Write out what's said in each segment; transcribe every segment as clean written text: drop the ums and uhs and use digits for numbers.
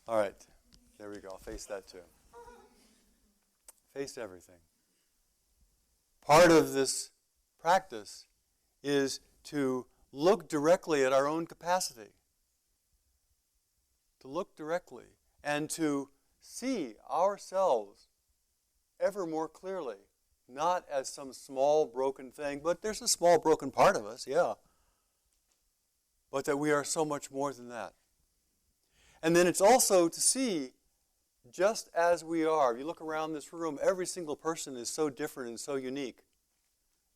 All right, there we go. I'll face that too. Face everything. Part of this practice is to look directly at our own capacity. To look directly and to see ourselves ever more clearly. Not as some small broken thing, but there's a small broken part of us, yeah. But that we are so much more than that. And then it's also to see just as we are. If you look around this room, every single person is so different and so unique.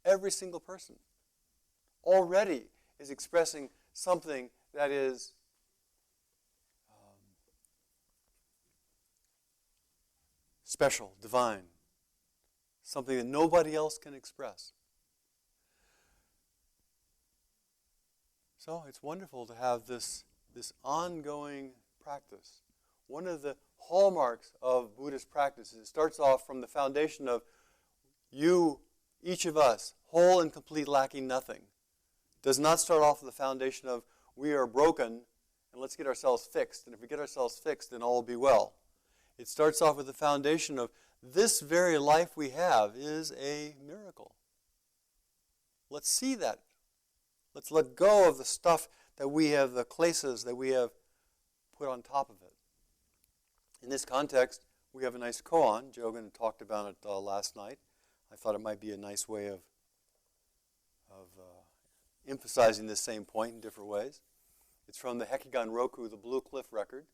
Every single person already is expressing something that is special, divine, something that nobody else can express. So it's wonderful to have this ongoing practice. One of the hallmarks of Buddhist practice is it starts off from the foundation of you, each of us, whole and complete, lacking nothing. Does not start off with the foundation of we are broken and let's get ourselves fixed. And if we get ourselves fixed, then all will be well. It starts off with the foundation of this very life we have is a miracle. Let's see that. Let's let go of the stuff that we have, the klesas that we have put on top of it. In this context, we have a nice koan. Jogen talked about it last night. I thought it might be a nice way of emphasizing this same point in different ways. It's from the Hekigan Roku, the Blue Cliff record.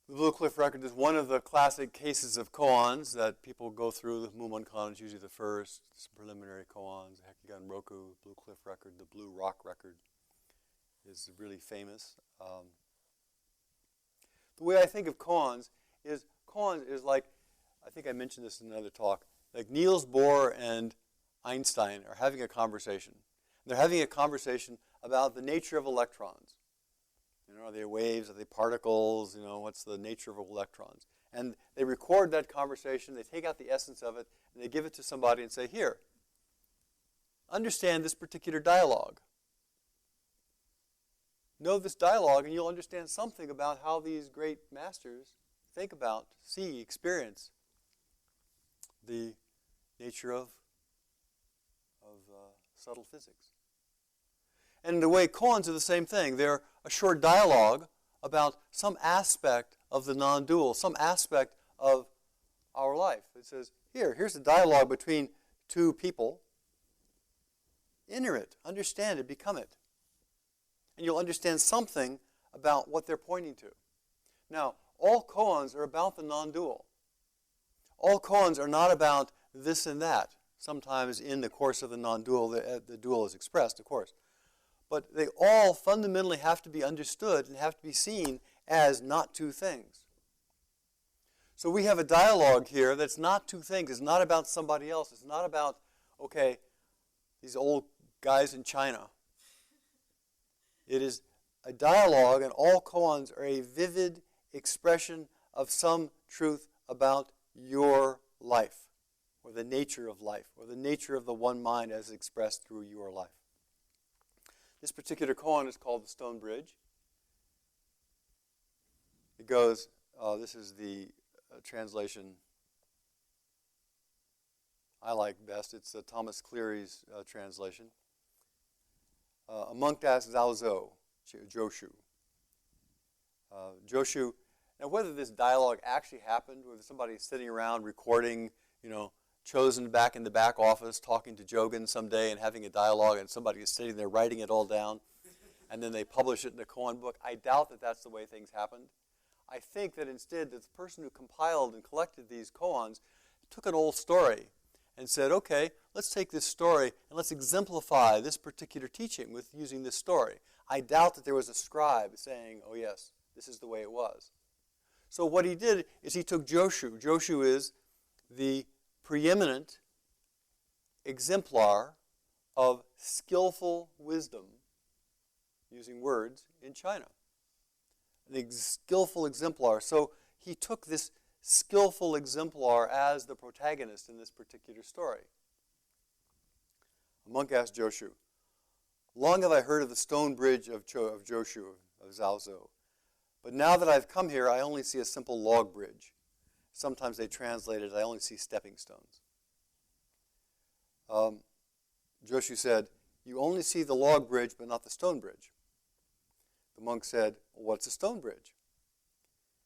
The Blue Cliff record is one of the classic cases of koans that people go through. The Mumon Koan is usually the first. Some preliminary koans. The Hekigan Roku, Blue Cliff record, the Blue Rock record is really famous. The way I think of koans is like, I think I mentioned this in another talk, like Niels Bohr and Einstein are having a conversation. They're having a conversation about the nature of electrons. You know, are they waves? Are they particles? You know, what's the nature of electrons? And they record that conversation. They take out the essence of it, and they give it to somebody and say, here, understand this particular dialogue. Know this dialogue, and you'll understand something about how these great masters think about, see, experience the nature of subtle physics. And in a way, koans are the same thing. They're a short dialogue about some aspect of the non-dual, some aspect of our life. It says, here's a dialogue between two people. Enter it, understand it, become it. And you'll understand something about what they're pointing to. Now, all koans are about the non-dual. All koans are not about this and that. Sometimes in the course of the non-dual, the dual is expressed, of course. But they all fundamentally have to be understood and have to be seen as not two things. So we have a dialogue here that's not two things. It's not about somebody else. It's not about, okay, these old guys in China. It is a dialogue, and all koans are a vivid expression of some truth about your life, or the nature of life, or the nature of the one mind as expressed through your life. This particular koan is called the Stone Bridge. It goes, this is the translation I like best. It's Thomas Cleary's translation. A monk asked Zhao Joshu. Joshu, now whether this dialogue actually happened, whether somebody's sitting around recording, chosen back in the back office, talking to Jogen someday and having a dialogue, and somebody is sitting there writing it all down, and then they publish it in a koan book. I doubt that that's the way things happened. I think that instead the person who compiled and collected these koans took an old story and said, okay, let's take this story and let's exemplify this particular teaching with using this story. I doubt that there was a scribe saying, oh yes, this is the way it was. So what he did is he took Joshu. Joshu is the preeminent exemplar of skillful wisdom, using words, in China. An skillful exemplar. So he took this skillful exemplar as the protagonist in this particular story. A monk asked Joshu, long have I heard of the stone bridge of Joshu, of Zhao. But now that I've come here, I only see a simple log bridge. Sometimes they translate it, I only see stepping stones. Joshu said, you only see the log bridge, but not the stone bridge. The monk said, well, what's a stone bridge?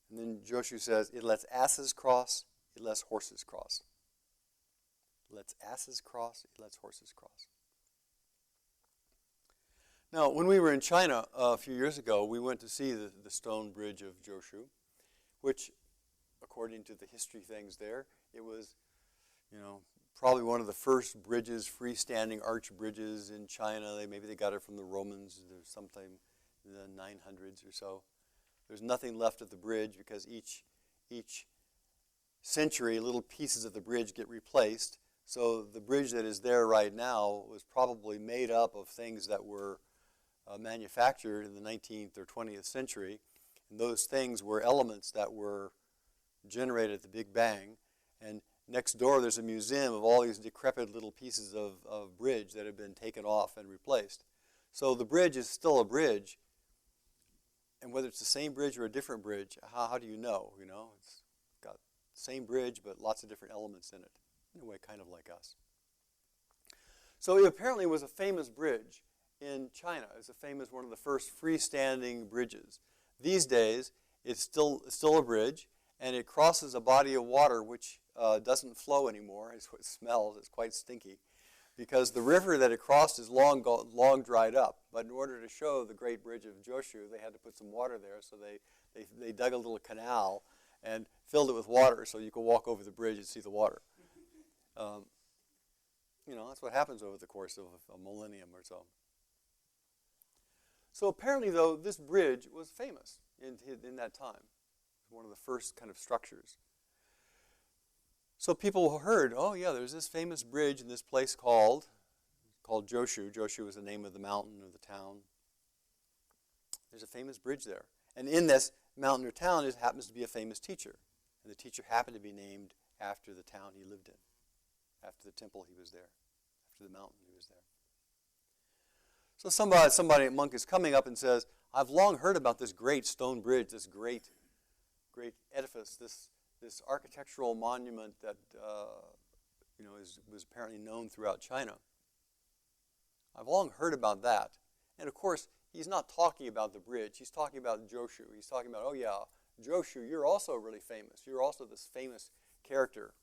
And then Joshu says, it lets asses cross, it lets horses cross. It lets asses cross, it lets horses cross. Now, when we were in China a few years ago, we went to see the stone bridge of Joshu, which, according to the history things there, it was, probably one of the first bridges, freestanding arch bridges in China. Maybe they got it from the Romans. There's sometime in the 900s or so. There's nothing left of the bridge because each century, little pieces of the bridge get replaced. So the bridge that is there right now was probably made up of things that were manufactured in the 19th or 20th century. And those things were elements that were generated at the Big Bang. And next door there's a museum of all these decrepit little pieces of bridge that have been taken off and replaced. So the bridge is still a bridge. And whether it's the same bridge or a different bridge, how do you know? It's got the same bridge but lots of different elements in it. In a way, kind of like us. So it apparently was a famous bridge in China. It's one of the first freestanding bridges. These days, it's still a bridge, and it crosses a body of water which doesn't flow anymore. It smells. It's quite stinky, because the river that it crossed is long dried up. But in order to show the great bridge of Joshu, they had to put some water there. So they dug a little canal and filled it with water, so you could walk over the bridge and see the water. That's what happens over the course of a millennium or so. So apparently, though, this bridge was famous in that time. One of the first kind of structures. So people heard, oh yeah, there's this famous bridge in this place called Joshu. Joshu is the name of the mountain or the town. There's a famous bridge there. And in this mountain or town happens to be a famous teacher. And the teacher happened to be named after the town he lived in. After the temple he was there. After the mountain he was there. So somebody, a monk, is coming up and says, I've long heard about this great stone bridge, this great edifice, this architectural monument that was apparently known throughout China. I've long heard about that. And of course, he's not talking about the bridge. He's talking about Joshu. He's talking about, oh yeah, Joshu, you're also really famous. You're also this famous character.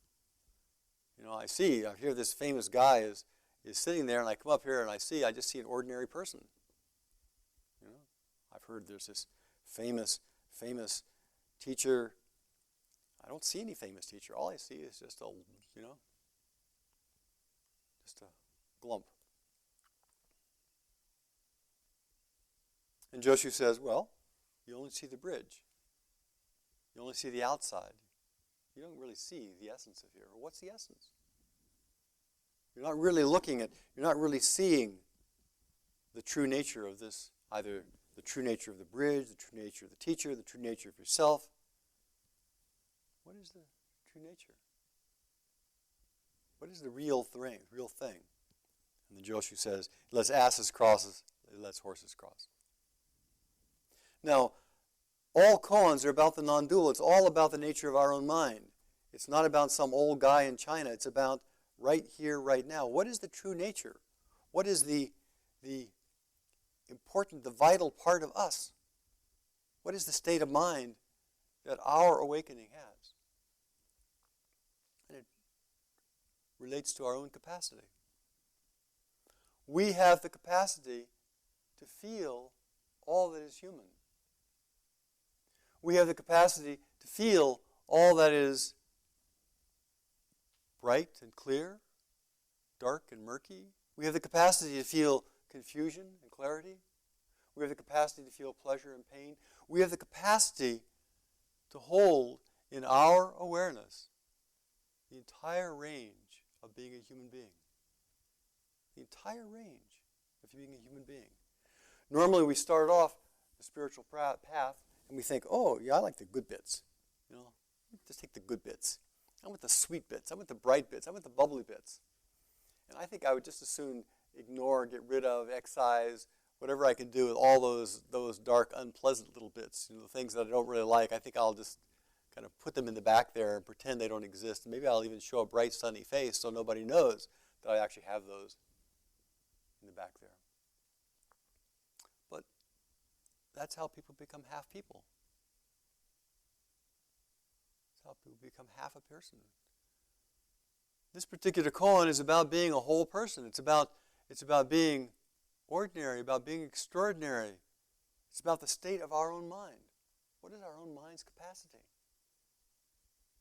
I hear this famous guy is sitting there, and I come up here and I just see an ordinary person. I've heard there's this famous teacher. I don't see any famous teacher. All I see is just a glump. And Joshu says, well, you only see the bridge. You only see the outside. You don't really see the essence of here. What's the essence? You're not really seeing the true nature of this, either the true nature of the bridge, the true nature of the teacher, the true nature of yourself. What is the true nature? What is the real thing? And the Joshu says, it lets asses cross, it lets horses cross. Now, all koans are about the non-dual. It's all about the nature of our own mind. It's not about some old guy in China. It's about right here, right now. What is the true nature? What is the important, the vital part of us? What is the state of mind that our awakening has? And it relates to our own capacity. We have the capacity to feel all that is human. We have the capacity to feel all that is bright and clear, dark and murky. We have the capacity to feel confusion and clarity. We have the capacity to feel pleasure and pain. We have the capacity to hold in our awareness the entire range of being a human being. The entire range of being a human being. Normally we start off the spiritual path and we think, oh, yeah, I like the good bits. Just take the good bits. I want the sweet bits. I want the bright bits. I want the bubbly bits. And I think I would just as soon ignore, get rid of, excise whatever I can do with all those dark, unpleasant little bits, the things that I don't really like, I think I'll just kind of put them in the back there and pretend they don't exist. And maybe I'll even show a bright, sunny face so nobody knows that I actually have those in the back there. But that's how people become half people. That's how people become half a person. This particular koan is about being a whole person. It's about being ordinary, about being extraordinary. It's about the state of our own mind. What is our own mind's capacity?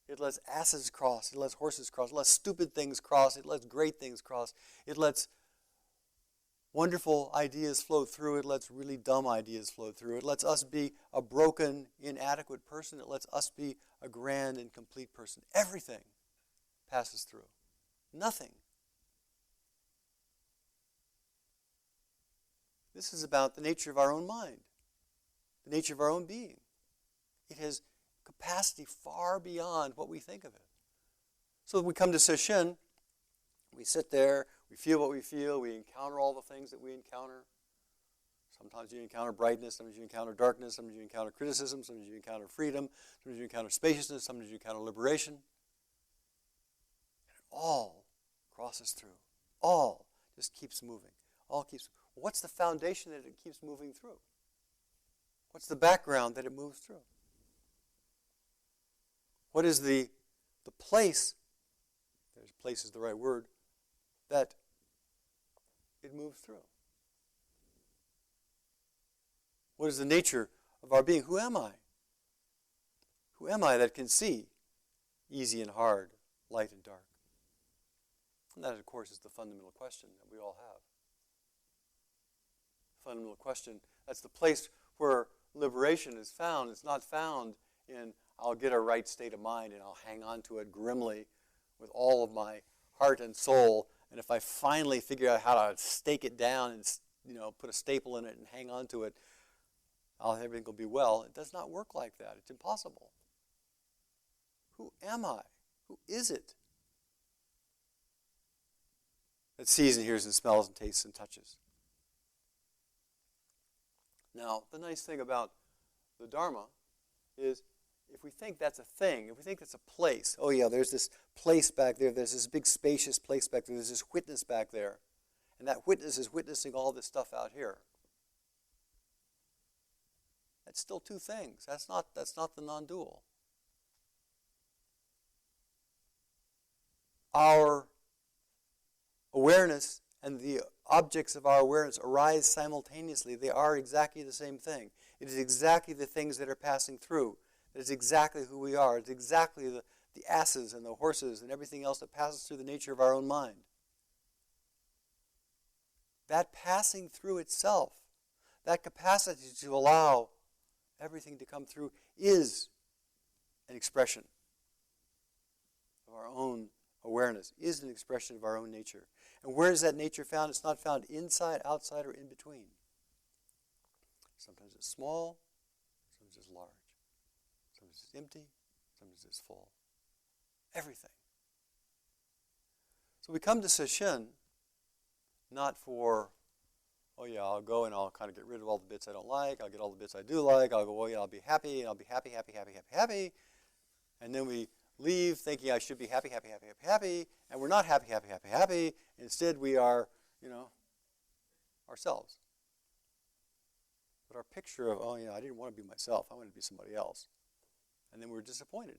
It lets asses cross. It lets horses cross. It lets stupid things cross. It lets great things cross. It lets wonderful ideas flow through. It lets really dumb ideas flow through. It lets us be a broken, inadequate person. It lets us be a grand and complete person. Everything passes through. Nothing. This is about the nature of our own mind, the nature of our own being. It has capacity far beyond what we think of it. So we come to Sesshin, we sit there, we feel what we feel, we encounter all the things that we encounter. Sometimes you encounter brightness, sometimes you encounter darkness, sometimes you encounter criticism, sometimes you encounter freedom, sometimes you encounter spaciousness, sometimes you encounter liberation. And it all crosses through. All just keeps moving. All keeps. What's the foundation that it keeps moving through? What's the background that it moves through? What is the place, there's place is the right word, that it moves through? What is the nature of our being? Who am I? Who am I that can see easy and hard, light and dark? And that, of course, is the fundamental question that we all have. The fundamental question, that's the place where liberation is found. It's not found in I'll get a right state of mind and I'll hang on to it grimly with all of my heart and soul. And if I finally figure out how to stake it down and put a staple in it and hang on to it, everything will be well. It does not work like that. It's impossible. Who am I? Who is it that sees and hears and smells and tastes and touches? Now, the nice thing about the Dharma is if we think that's a thing, if we think that's a place, oh yeah, there's this place back there, there's this big spacious place back there, there's this witness back there, and that witness is witnessing all this stuff out here. That's still two things. That's not the non-dual. Our awareness and the objects of our awareness arise simultaneously. They are exactly the same thing. It is exactly the things that are passing through. It is exactly who we are. It's exactly the asses and the horses and everything else that passes through the nature of our own mind. That passing through itself, that capacity to allow everything to come through is an expression of our own awareness, is an expression of our own nature. And where is that nature found? It's not found inside, outside, or in between. Sometimes it's small, sometimes it's large. Sometimes it's empty, sometimes it's full. Everything. So we come to Sesshin not for, oh yeah, I'll go and I'll kind of get rid of all the bits I don't like, I'll get all the bits I do like, I'll go, oh yeah, I'll be happy, and I'll be happy, happy, happy, happy, happy. And then we leave thinking I should be happy, happy, happy, happy, happy, and we're not happy, happy, happy, happy. Instead, we are, ourselves. But our picture of, oh yeah, I didn't want to be myself, I wanted to be somebody else. And then we're disappointed.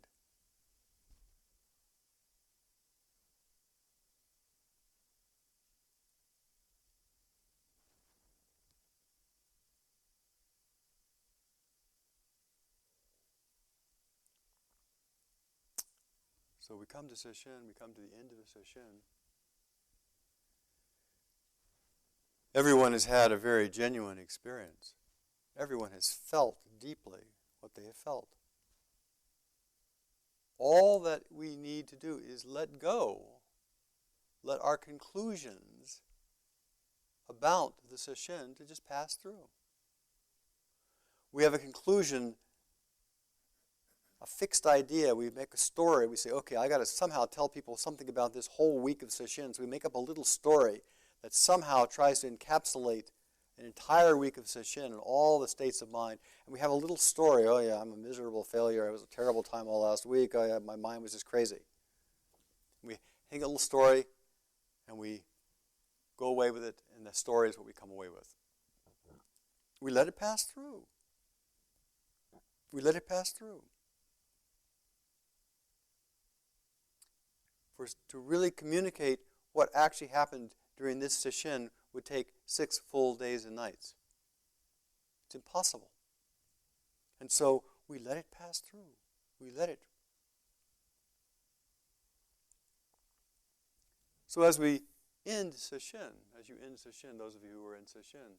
So we come to Sesshin, we come to the end of the Sesshin. Everyone has had a very genuine experience. Everyone has felt deeply what they have felt. All that we need to do is let go. Let our conclusions about the Sesshin to just pass through. We have a conclusion, a fixed idea. We make a story. We say, okay, I got to somehow tell people something about this whole week of Sesshin. So we make up a little story that somehow tries to encapsulate an entire week of sesshin and all the states of mind, and we have a little story. Oh yeah, I'm a miserable failure. It was a terrible time all last week. Oh yeah, my mind was just crazy. We think a little story, and we go away with it, and the story is what we come away with. We let it pass through. We let it pass through. For us to really communicate what actually happened during this sesshin would take 6 full days and nights. It's impossible. And so we let it pass through. We let it. So as we end sesshin, as you end sesshin, those of you who are in sesshin,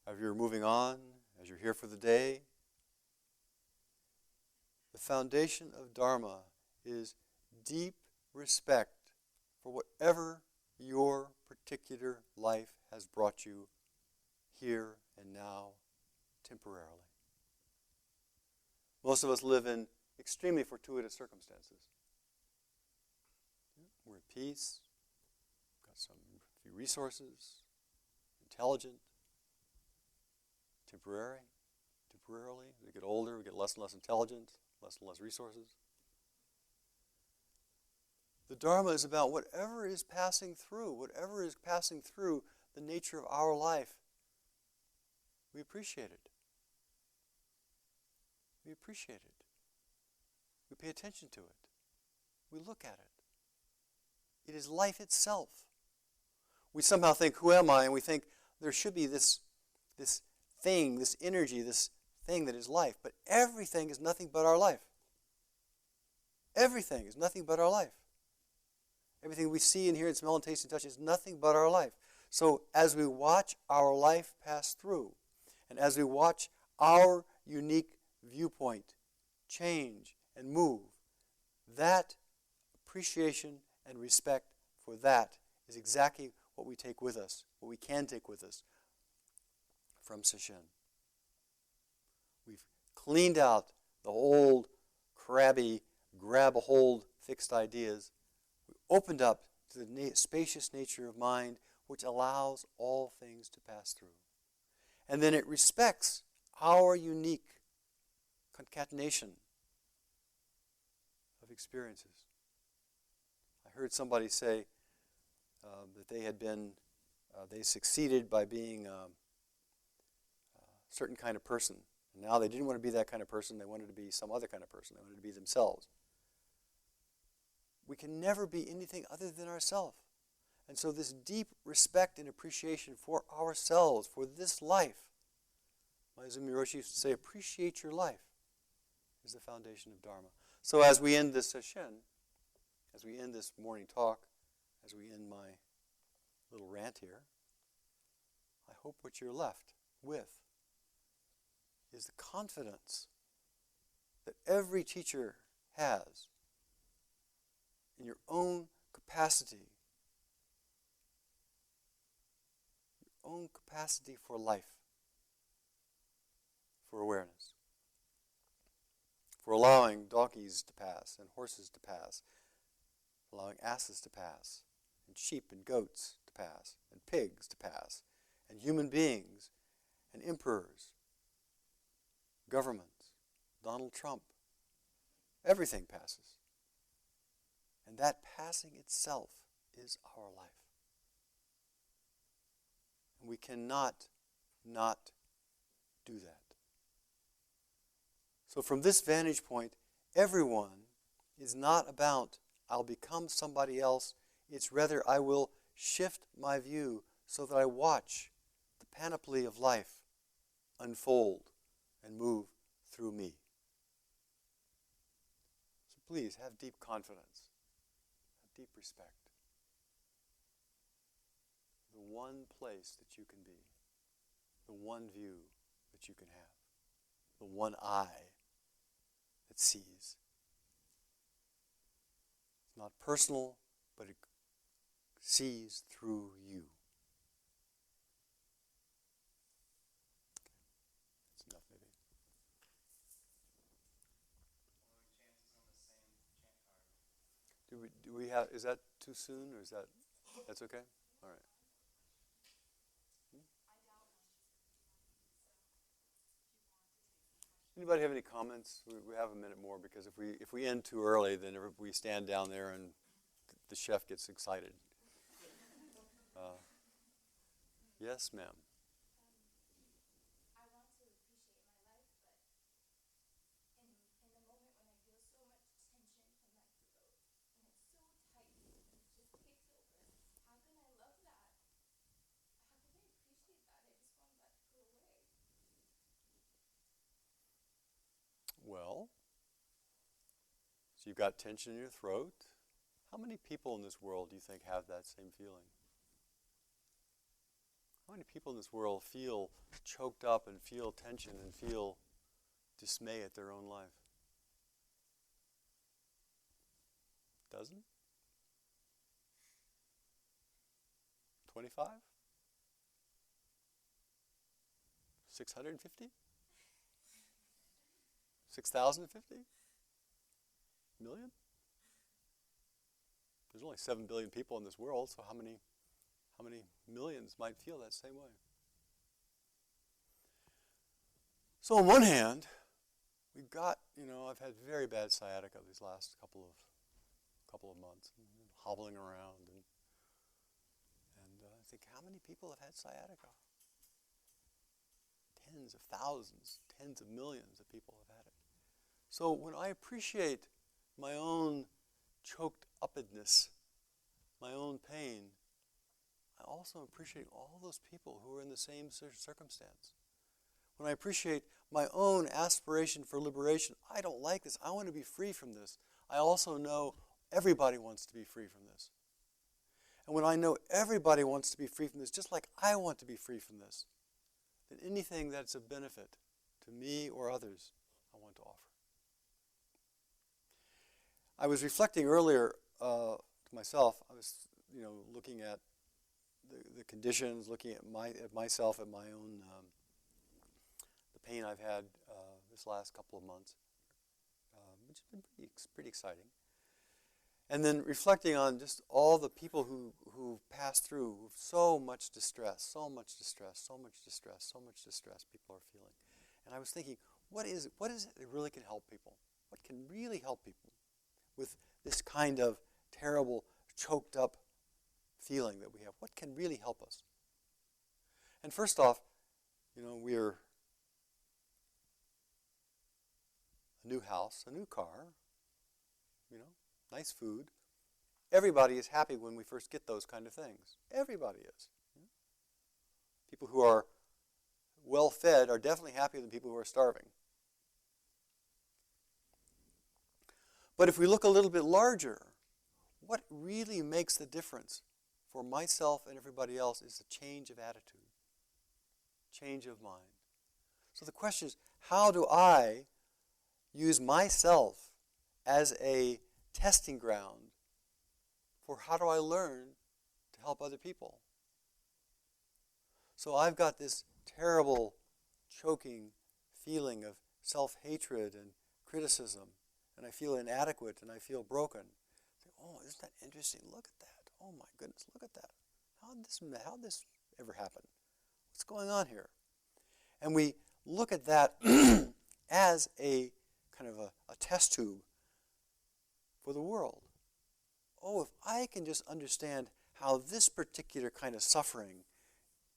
as you're moving on, as you're here for the day, the foundation of Dharma is deep respect for whatever your particular life has brought you here and now, temporarily. Most of us live in extremely fortuitous circumstances. We're at peace, got some few resources, intelligent, temporarily. As we get older, we get less and less intelligent, less and less resources. The Dharma is about whatever is passing through the nature of our life. We appreciate it. We appreciate it. We pay attention to it. We look at it. It is life itself. We somehow think, who am I? And we think there should be this thing, this energy, this thing that is life. But everything is nothing but our life. Everything is nothing but our life. Everything we see and hear and smell and taste and touch is nothing but our life. So as we watch our life pass through, and as we watch our unique viewpoint change and move, that appreciation and respect for that is exactly what we take with us, what we can take with us from sesshin. We've cleaned out the old, crabby, grab-a-hold fixed ideas. We opened up to the spacious nature of mind, which allows all things to pass through. And then it respects our unique concatenation of experiences. I heard somebody say that they succeeded by being a certain kind of person. And now they didn't want to be that kind of person. They wanted to be some other kind of person. They wanted to be themselves. We can never be anything other than ourselves. And so this deep respect and appreciation for ourselves, for this life, Maizumi Roshi used to say, appreciate your life, is the foundation of Dharma. So as we end this session, as we end this morning talk, as we end my little rant here, I hope what you're left with is the confidence that every teacher has in your own capacity for life, for awareness, for allowing donkeys to pass and horses to pass, allowing asses to pass, and sheep and goats to pass, and pigs to pass, and human beings, and emperors, governments, Donald Trump. Everything passes. And that passing itself is our life. And we cannot not do that. So from this vantage point, everyone is not about I'll become somebody else. It's rather I will shift my view so that I watch the panoply of life unfold and move through me. So please have deep confidence, have deep respect. The one place that you can be, the one view that you can have, the one eye that sees. It's not personal, but it sees through you. That's enough, maybe. do we have? Is that too soon, or is that's okay? All right. Anybody have any comments? We have a minute more because if we end too early, then we stand down there and the chef gets excited. Yes, ma'am. Well, so you've got tension in your throat. How many people in this world do you think have that same feeling? How many people in this world feel choked up and feel tension and feel dismay at their own life? Dozen? 25? 650? 6,050? Million? There's only 7 billion people in this world, so how many millions might feel that same way? So on one hand, we've got, I've had very bad sciatica these last couple of months, hobbling around, and I think, how many people have had sciatica? Tens of thousands, tens of millions of people have had it. So when I appreciate my own choked upness, my own pain, I also appreciate all those people who are in the same circumstance. When I appreciate my own aspiration for liberation, I don't like this, I want to be free from this. I also know everybody wants to be free from this. And when I know everybody wants to be free from this, just like I want to be free from this, then anything that's of benefit to me or others, I want to offer. I was reflecting earlier to myself. I was, looking at the conditions, looking at myself, at my own the pain I've had this last couple of months, which has been pretty exciting. And then reflecting on just all the people who passed through with so much distress people are feeling. And I was thinking, what is it that really can help people? What can really help people with this kind of terrible, choked up feeling that we have? What can really help us? And first off, we're a new house, a new car, nice food. Everybody is happy when we first get those kind of things. Everybody is. People who are well fed are definitely happier than people who are starving. But if we look a little bit larger, what really makes the difference for myself and everybody else is a change of attitude, change of mind. So the question is, how do I use myself as a testing ground for how do I learn to help other people? So I've got this terrible, choking feeling of self-hatred and criticism, and I feel inadequate and I feel broken. I think, oh, isn't that interesting? Look at that. Oh my goodness, look at that. How did this ever happen? What's going on here? And we look at that as a kind of a test tube for the world. Oh, if I can just understand how this particular kind of suffering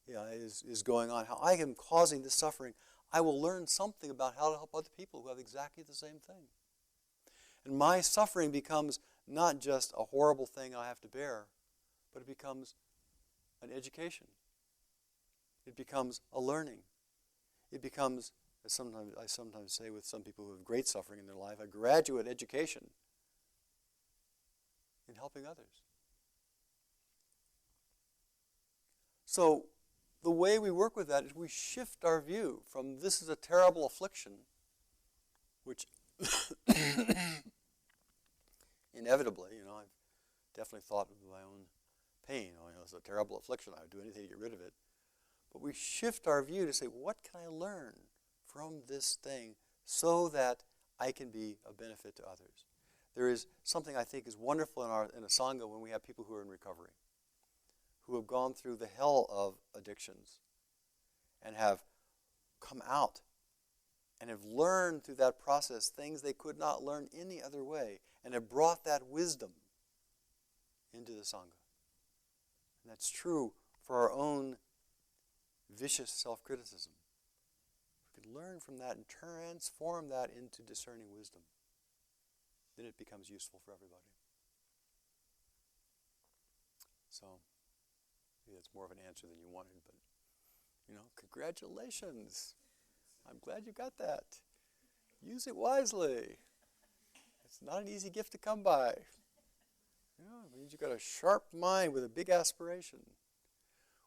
is going on, how I am causing this suffering, I will learn something about how to help other people who have exactly the same thing. And my suffering becomes not just a horrible thing I have to bear, but it becomes an education. It becomes a learning. It becomes, as I sometimes say with some people who have great suffering in their life, a graduate education in helping others. So the way we work with that is we shift our view from this is a terrible affliction, which inevitably, I've definitely thought of my own pain. It's a terrible affliction. I would do anything to get rid of it. But we shift our view to say, what can I learn from this thing so that I can be a benefit to others? there is something I think is wonderful in a Sangha when we have people who are in recovery, who have gone through the hell of addictions and have come out and have learned through that process things they could not learn any other way, and have brought that wisdom into the Sangha. And that's true for our own vicious self-criticism. We can learn from that and transform that into discerning wisdom. Then it becomes useful for everybody. So, maybe that's more of an answer than you wanted, but, congratulations. I'm glad you got that. Use it wisely. It's not an easy gift to come by. It means you've got a sharp mind with a big aspiration.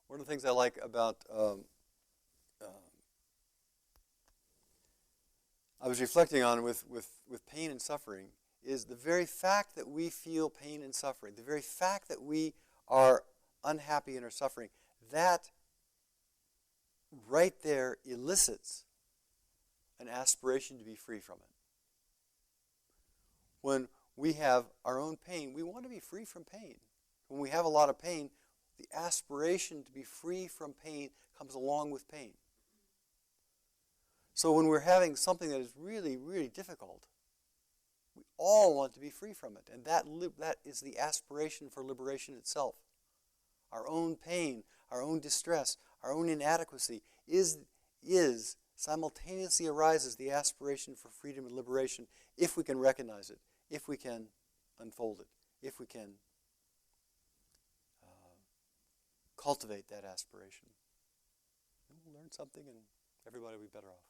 One of the things I like about, I was reflecting on with pain and suffering, is the very fact that we feel pain and suffering, the very fact that we are unhappy and are suffering, that right there elicits an aspiration to be free from it. When we have our own pain, we want to be free from pain. When we have a lot of pain, the aspiration to be free from pain comes along with pain. So when we're having something that is really, really difficult, we all want to be free from it. And that is the aspiration for liberation itself. Our own pain, our own distress, our own inadequacy is simultaneously arises the aspiration for freedom and liberation if we can recognize it, if we can unfold it, if we can cultivate that aspiration. And we'll learn something and everybody will be better off.